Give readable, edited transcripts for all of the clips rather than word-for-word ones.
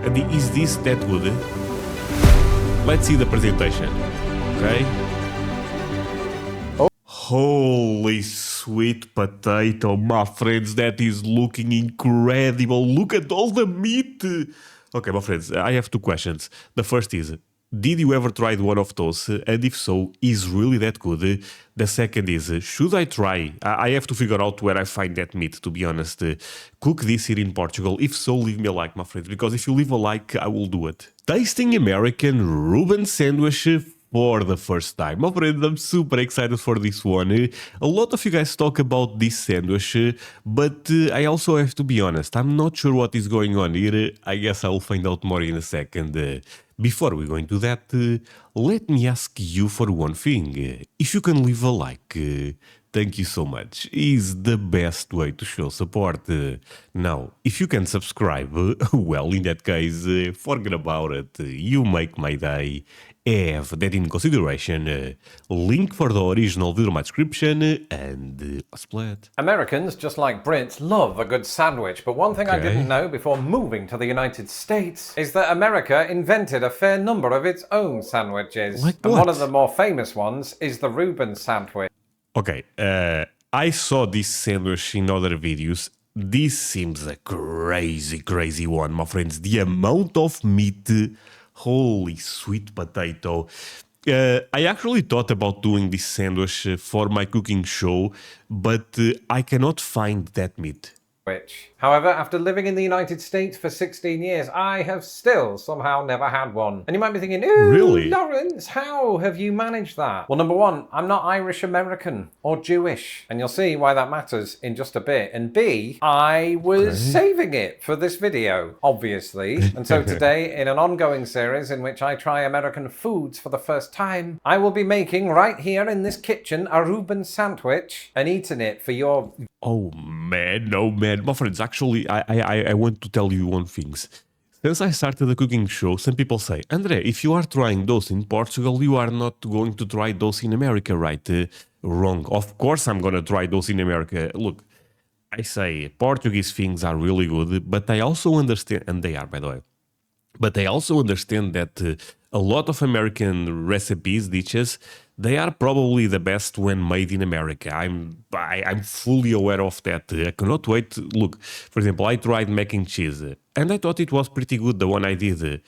And is this that good? Let's see the presentation. Okay. Holy sweet potato, my friends, that is looking incredible. Look at all the meat. Okay, my friends, I have two questions. The first is, did you ever try one of those? And if so, is really that good? The second is, should I try? I have to figure out where I find that meat, to be honest. Cook this here in Portugal. If so, leave me a like, my friends, because if you leave a like, I will do it. Tasting American Reuben sandwich for the first time. My friends, I'm super excited for this one. A lot of you guys talk about this sandwich, but I also have to be honest, I'm not sure what is going on here. I guess I'll find out more in a second. Before we go into that, let me ask you for one thing. If you can leave a like, thank you so much. Is the best way to show support. Now, if you can subscribe, well, in that case, forget about it. You make my day. Have that in consideration. Link for the original video in my description and split. Americans, just like Brits, love a good sandwich, but one thing I didn't know before moving to the United States is that America invented a fair number of its own sandwiches. Like and what? one of the more famous ones is the Reuben sandwich. Okay, I saw this sandwich in other videos. This seems a crazy one, my friends. The amount of meat, holy sweet potato. I actually thought about doing this sandwich for my cooking show, but I cannot find that meat. However, after living in the United States for 16 years, I have still somehow never had one. And you might be thinking, ooh, Really? Lawrence, how have you managed that? Well, number one, I'm not Irish American or Jewish. And you'll see why that matters in just a bit. And B, I was saving it for this video, obviously. And so today, in an ongoing series in which I try American foods for the first time, I will be making right here in this kitchen a Reuben sandwich and eating it for your... Oh man, my friends, actually, I want to tell you one thing. Since I started the cooking show, some people say, André, if you are trying those in Portugal, you are not going to try those in America, right? Wrong. Of course I'm going to try those in America. Look, I say Portuguese things are really good, but I also understand, and they are, by the way, but I also understand that a lot of American recipes, dishes, they are probably the best when made in America. I'm fully aware of that. I cannot wait. Look, for example, I tried mac and cheese, and I thought it was pretty good, the one I did.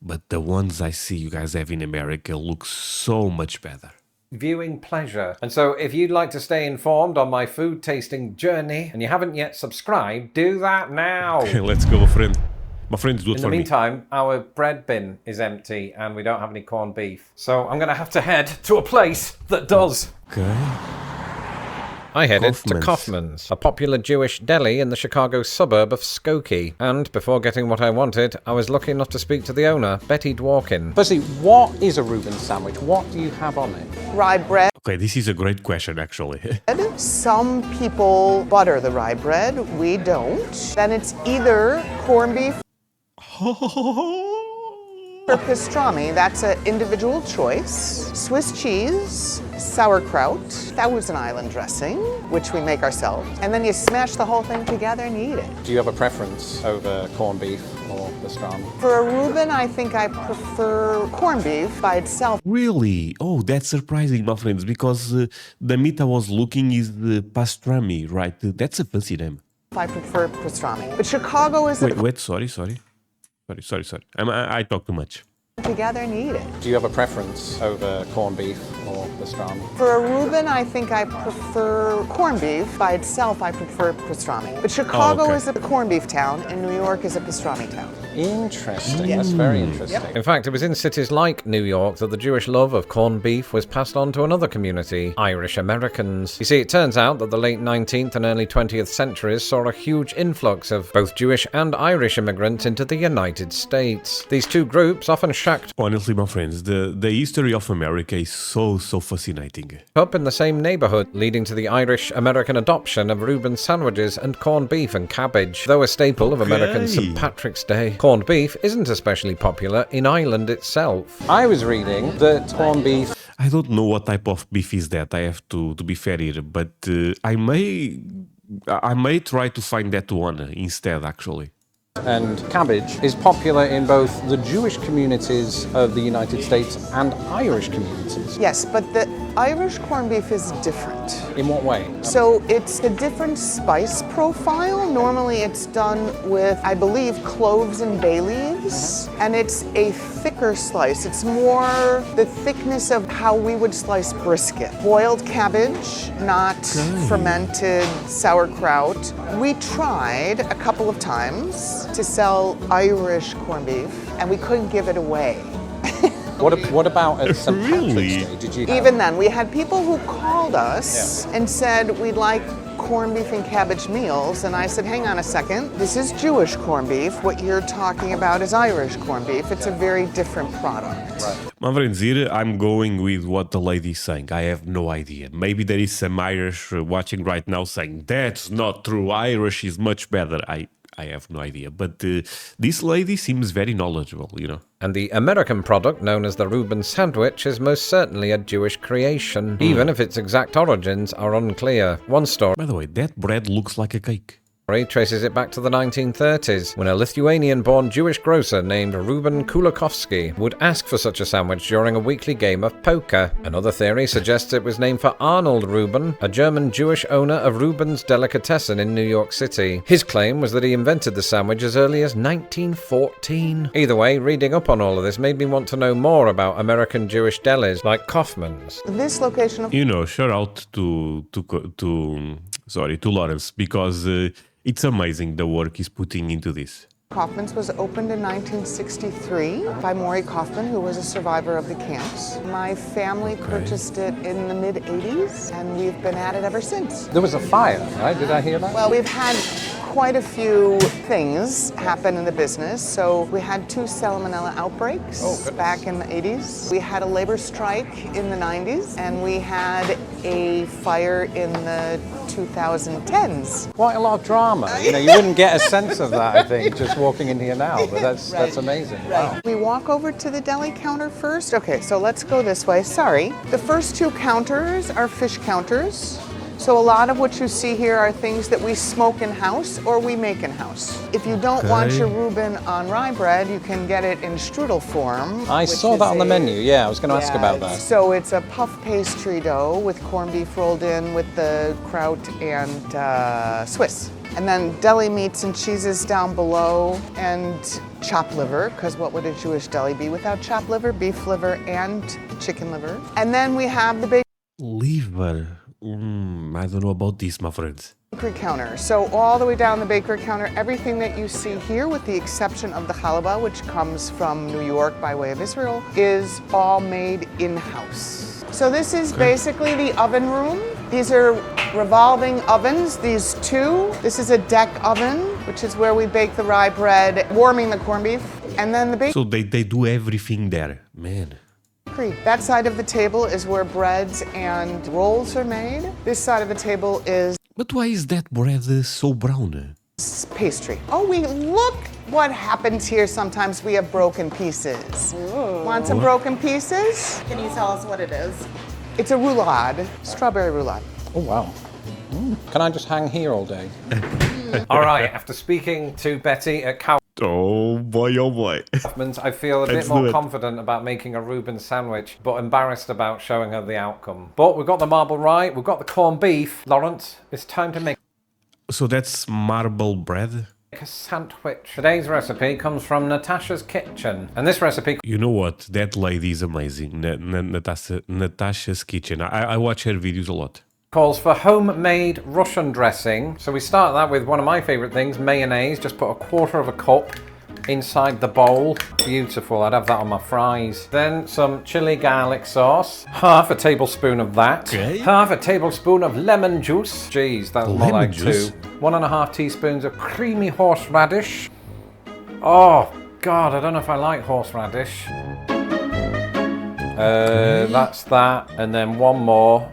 But the ones I see you guys have in America look so much better. Viewing pleasure. And so if you'd like to stay informed on my food tasting journey and you haven't yet subscribed, do that now. Okay, let's go, friend. My friends do it In for the me. meantime, our bread bin is empty and we don't have any corned beef. So I'm going to have to head to a place that does. Okay. I headed to Kaufman's. Kaufman's, a popular Jewish deli in the Chicago suburb of Skokie. And before getting what I wanted, I was lucky enough to speak to the owner, Betty Dworkin. Firstly, what is a Reuben sandwich? What do you have on it? Rye bread. Okay, this is a great question, actually. Some people butter the rye bread. We don't. Then it's either corned beef or pastrami. That's an individual choice. Swiss cheese, sauerkraut, Thousand Island dressing, which we make ourselves. And then you smash the whole thing together and eat it. Do you have a preference over corned beef or pastrami? For a Reuben, I think I prefer corned beef by itself. Really? Oh, that's surprising, my friends, because the meat I was looking is the pastrami, right? That's a fancy name. I prefer pastrami. But Chicago is Wait, sorry. I talk too much. together and eat it. Do you have a preference over corned beef or pastrami? For a Reuben, I think I prefer corned beef. By itself, I prefer pastrami. But Chicago is a corned beef town, and New York is a pastrami town. Interesting. That's very interesting. In fact, it was in cities like New York that the Jewish love of corned beef was passed on to another community, Irish Americans. You see, it turns out that the late 19th and early 20th centuries saw a huge influx of both Jewish and Irish immigrants into the United States. These two groups often shacked Honestly, my friends, the history of America is so fascinating. up in the same neighborhood, leading to the Irish-American adoption of Reuben sandwiches and corned beef and cabbage. Though a staple of American St. Patrick's Day, corned beef isn't especially popular in Ireland itself. I was reading that corned beef... I don't know what type of beef is that, I have to be fair here, but I may try to find that one instead, actually. And cabbage is popular in both the Jewish communities of the United States and Irish communities. Yes, but the Irish corned beef is different. In what way? So it's a different spice profile. Normally it's done with, I believe, cloves and bay leaves, and it's a thicker slice. It's more the thickness of how we would slice brisket. Boiled cabbage, not fermented sauerkraut. We tried a couple of times to sell Irish corned beef, and we couldn't give it away. What about at St. Really? Patrick's Day? Did you? Even then, we had people who called us and said, we'd like corned beef and cabbage meals. And I said, hang on a second, this is Jewish corned beef. What you're talking about is Irish corned beef. It's a very different product. My friends, here I'm going with what the lady's saying. I have no idea. Maybe there is some Irish watching right now saying, that's not true, Irish is much better. I have no idea. But this lady seems very knowledgeable, you know. And the American product, known as the Reuben sandwich, is most certainly a Jewish creation, even if its exact origins are unclear. One story By the way, that bread looks like a cake. traces it back to the 1930s, when a Lithuanian-born Jewish grocer named Reuben Kulakowski would ask for such a sandwich during a weekly game of poker. Another theory suggests it was named for Arnold Reuben, a German Jewish owner of Reuben's Delicatessen in New York City. His claim was that he invented the sandwich as early as 1914. Either way, reading up on all of this made me want to know more about American Jewish delis like Kaufman's. This location of You know, shout out to Lawrence, because it's amazing the work he's putting into this. Kaufman's was opened in 1963 by Maury Kaufman, who was a survivor of the camps. My family purchased it in the mid-'80s, and we've been at it ever since. There was a fire, right? Did I hear that? Well, we've had quite a few things happen in the business. So we had 2 salmonella outbreaks back in the 80s. We had a labor strike in the 90s, and we had a fire in the 2010s. Quite a lot of drama. You know, you wouldn't get a sense of that, I think, just walking in here now, but that's amazing. Wow. We walk over to the deli counter first. Okay, so let's go this way. Sorry. The first 2 counters are fish counters. So a lot of what you see here are things that we smoke in-house or we make in-house. If you don't want your Reuben on rye bread, you can get it in strudel form. I saw that on the menu, yeah, I was going to ask about that. So it's a puff pastry dough with corned beef rolled in with the kraut and Swiss. And then deli meats and cheeses down below, and chopped liver, because what would a Jewish deli be without chopped liver, beef liver, and chicken liver? And then we have the Liver. I don't know about this, my friends. bakery counter. So all the way down the bakery counter, everything that you see here, with the exception of the challah, which comes from New York by way of Israel, is all made in-house. So this is basically the oven room. These are revolving ovens, these 2. This is a deck oven, which is where we bake the rye bread, warming the corned beef. And then the bakery. So they do everything there, man. That side of the table is where breads and rolls are made. This side of the table is But why is that bread so brown? pastry. Oh, look what happens here. Sometimes we have broken pieces. Want some broken pieces? Can you tell us what it is? It's a roulade, strawberry roulade. Oh, wow. Can I just hang here all day? All right, after speaking to Betty at Oh boy, oh boy. Kaufman's, I feel a bit more confident about making a Reuben sandwich, but embarrassed about showing her the outcome. But we've got the marble rye, we've got the corned beef. Lawrence, it's time to make So that's marble bread? a sandwich. Today's recipe comes from Natasha's kitchen, and this recipe You know what? That lady is amazing. Natasha's kitchen. I watch her videos a lot. calls for homemade Russian dressing. So we start that with one of my favorite things, mayonnaise. Just put a 1/4 of a cup inside the bowl. Beautiful, I'd have that on my fries. Then some chili garlic sauce. 1/2 tablespoon of that. Okay. 1/2 tablespoon of lemon juice. Jeez, that's more Lemon like juice? 2. 1.5 teaspoons of creamy horseradish. Oh God, I don't know if I like horseradish. That's that, and then one more.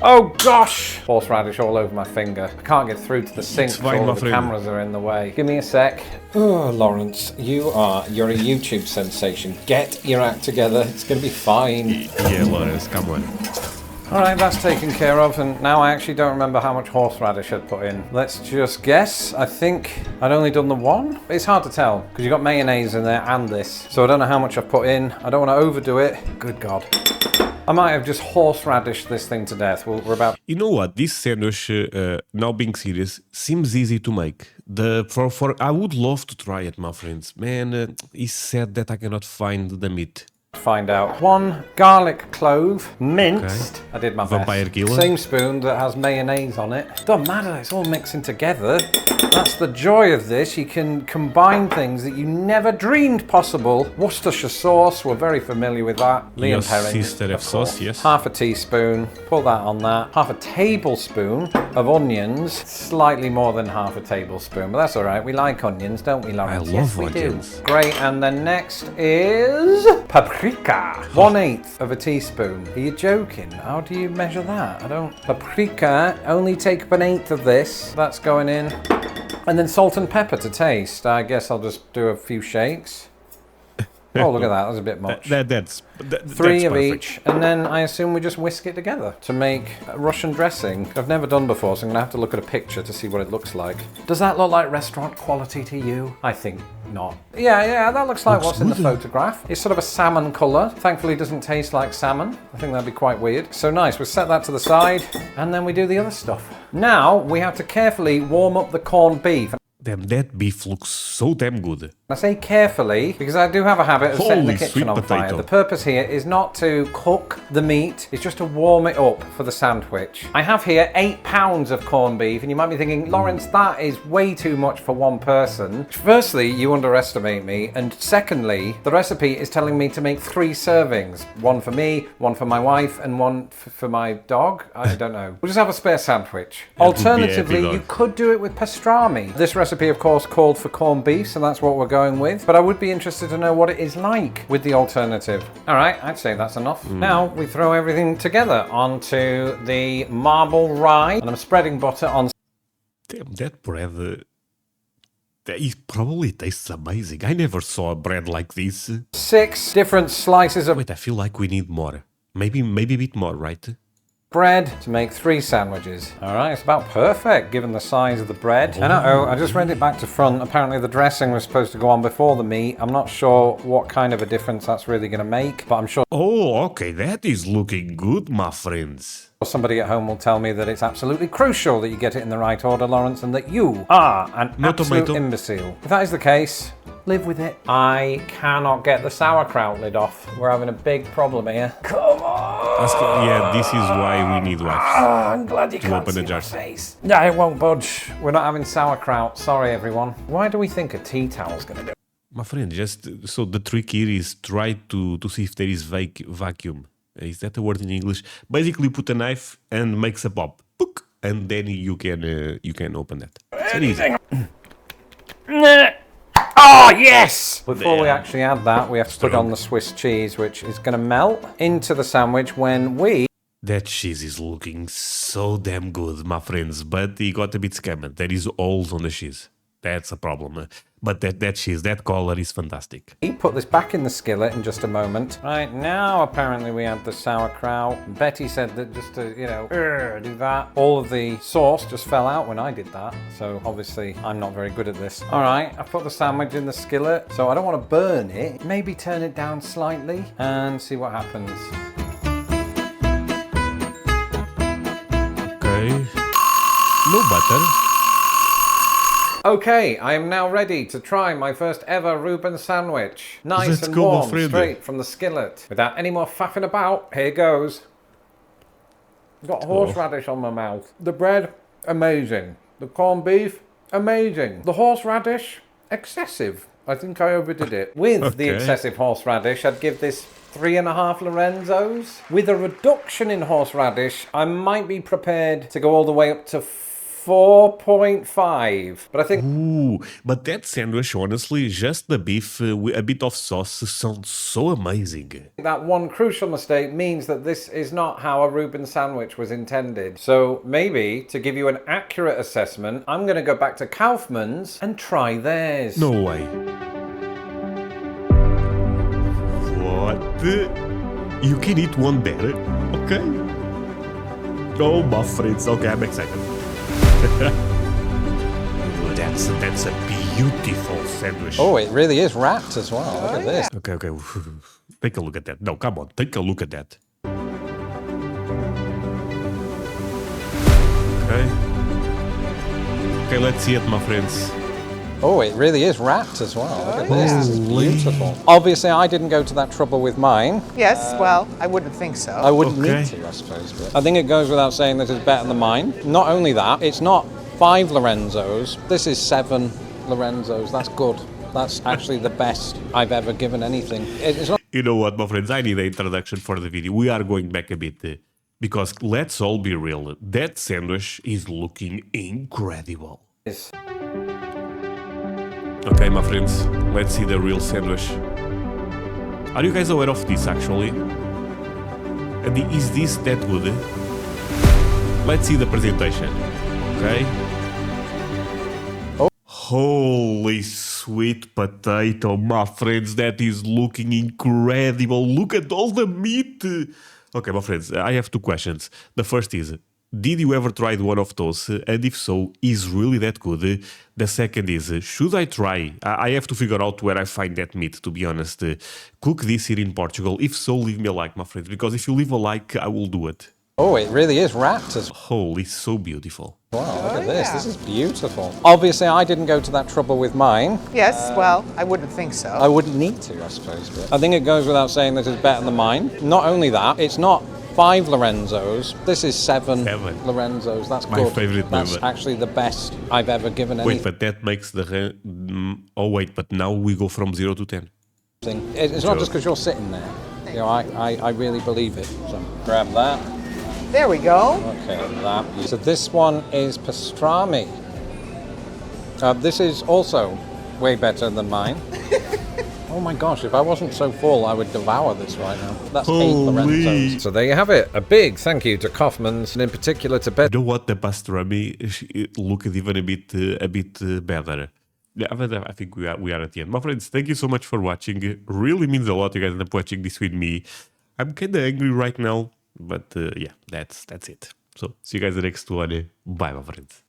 Oh gosh! Horseradish all over my finger. I can't get through to the sink because fine, all my of the friend. cameras are in the way. Give me a sec. Oh, Lawrence, you're a YouTube sensation. Get your act together. It's gonna be fine. Yeah, Lawrence, come on. All right, that's taken care of, and now I actually don't remember how much horseradish I'd put in. Let's just guess. I think I'd only done the one. It's hard to tell, because you've got mayonnaise in there and this, so I don't know how much I've put in. I don't want to overdo it. Good God. I might have just horseradished this thing to death. We're about... You know what? This sandwich, now being serious, seems easy to make. I would love to try it, my friends. Man, it's sad that I cannot find the meat. Find out. 1 garlic clove, minced. Okay. I did my Vampire best. killer. Same spoon that has mayonnaise on it. Doesn't matter, it's all mixing together. That's the joy of this. You can combine things that you never dreamed possible. Worcestershire sauce, we're very familiar with that. Liam herring, sister of sauce, yes. Half a teaspoon, pull that on that. Half a tablespoon of onions. Slightly more than half a tablespoon, but that's all right. We like onions, don't we, Lawrence? I love onions. Do. Great, and then next is paprika. 1/8 of a teaspoon. Are you joking? How do you measure that? I don't... Paprika, only take up 1/8 of this. That's going in. And then salt and pepper to taste. I guess I'll just do a few shakes. Oh, look at that. That's a bit much. That's 3 of perfect. each. And then I assume we just whisk it together to make Russian dressing. I've never done before, so I'm going to have to look at a picture to see what it looks like. Does that look like restaurant quality to you? I think not. Yeah, that looks like what's in the photograph. It's sort of a salmon colour. Thankfully, it doesn't taste like salmon. I think that'd be quite weird. So nice. We'll set that to the side, and then we do the other stuff. Now, we have to carefully warm up the corned beef. Damn, that beef looks so damn good. I say carefully because I do have a habit of setting the Holy kitchen sweet on potato. fire. The purpose here is not to cook the meat, it's just to warm it up for the sandwich. I have here 8 pounds of corned beef, and you might be thinking, Lawrence, that is way too much for one person. Firstly, you underestimate me, and secondly, the recipe is telling me to make 3 servings. 1 for me, 1 for my wife, and 1 for my dog. I don't know. We'll just have a spare sandwich. Alternatively, you could do it with pastrami. This recipe, of course, called for corned beef, so that's what we're going with. But I would be interested to know what it is like with the alternative. All right, I'd say that's enough. Now we throw everything together onto the marble rye, and I'm spreading butter on. Damn, that bread... it probably tastes amazing. I never saw a bread like this. 6 different slices of Wait, I feel like we need more. Maybe a bit more, right? bread to make 3 sandwiches. All right, it's about perfect given the size of the bread. And I just read it back to front. Apparently the dressing was supposed to go on before the meat. I'm not sure what kind of a difference that's really going to make, but I'm sure... Oh, okay, that is looking good, my friends. Somebody at home will tell me that it's absolutely crucial that you get it in the right order, Lawrence, and that you are an absolute imbecile. If that is the case, live with it. I cannot get the sauerkraut lid off. We're having a big problem here. Come on! Yeah, this is why we need wipes. I'm glad you can't see my face. No, it won't budge. We're not having sauerkraut. Sorry, everyone. Why do we think a tea towel's going to do it? My friend, just so the trick here is try to see if there is vacuum. Is that a word in English? Basically, put a knife and makes a pop, Pook, and then you can open that. It's easy. Oh, yes! Before we actually add that, we have to put on the Swiss cheese, which is going to melt into the sandwich when we... That cheese is looking so damn good, my friends, but it got a bit scammed. There is holes on the cheese. That's a problem. But that cheese, that color is fantastic. We put this back in the skillet in just a moment. Right, now apparently we add the sauerkraut. Betty said that just to, do that. All of the sauce just fell out when I did that. So obviously I'm not very good at this. All right, I put the sandwich in the skillet. So I don't want to burn it. Maybe turn it down slightly and see what happens. Okay. No butter. Okay, I am now ready to try my first ever Reuben sandwich. Nice and warm, straight from the skillet. Without any more faffing about, here goes. Got horseradish on my mouth. The bread, amazing. The corned beef, amazing. The horseradish, excessive. I think I overdid it. With the excessive horseradish, I'd give this 3.5 Lorenzos. With a reduction in horseradish, I might be prepared to go all the way up to 4.5, but I think... Ooh, but that sandwich, honestly, just the beef with a bit of sauce sounds so amazing. That one crucial mistake means that this is not how a Reuben sandwich was intended. So maybe, to give you an accurate assessment, I'm going to go back to Kaufmann's and try theirs. No way. What? You can eat one better? Okay. Oh, my friends. Okay, I'm excited. That's a beautiful sandwich. Oh, it really is wrapped as well. Look at this. Okay. Take a look at that. No, come on. Take a look at that. Okay. Okay, let's see it, my friends. Oh, it really is wrapped as well. Look at this. This is beautiful. Obviously, I didn't go to that trouble with mine. Yes, well, I wouldn't think so. I wouldn't Okay. need to, I suppose. But I think it goes without saying that it's better than mine. Not only that, it's not 5 Lorenzos. This is 7 Lorenzos. That's good. That's actually the best I've ever given anything. It's not. You know what, my friends? I need an introduction for the video. We are going back a bit because let's all be real. That sandwich is looking incredible. Okay, my friends, let's see the real sandwich. Are you guys aware of this actually? And is this that good? Let's see the presentation. Okay. Oh. Holy sweet potato, my friends, that is looking incredible. Look at all the meat. Okay, my friends, I have 2 questions. The first is, did you ever try one of those? And if so, is really that good? The second is, should I try? I have to figure out where I find that meat, to be honest. Cook this here in Portugal. If so, leave me a like, my friends, because if you leave a like, I will do it. Oh, it really is wrapped as Holy, so beautiful. well. Look at this. This is beautiful. Obviously, I didn't go to that trouble with mine. Yes, well, I wouldn't think so. I wouldn't need to, I suppose. But I think it goes without saying that it's better than mine. Not only that, it's not 5 Lorenzos. This is 7 Lorenzos. That's My good. favorite That's number. actually the best I've ever given Wait, but that makes the... oh, wait, but now we go from 0 to 10. anything. It's not just because you're sitting there. You know, I really believe it. So grab that. There we go. Okay, that. So this one is pastrami. This is also way better than mine. Oh my gosh, if I wasn't so full, I would devour this right now. That's 8 Lorenzos. So there you have it. A big thank you to Kaufman's, and in particular to You know what? The pastrami it looked even a bit better. Yeah, but I think we are at the end. My friends, thank you so much for watching. It really means a lot you guys end up watching this with me. I'm kind of angry right now, but yeah, that's it. So see you guys in the next one. Bye, my friends.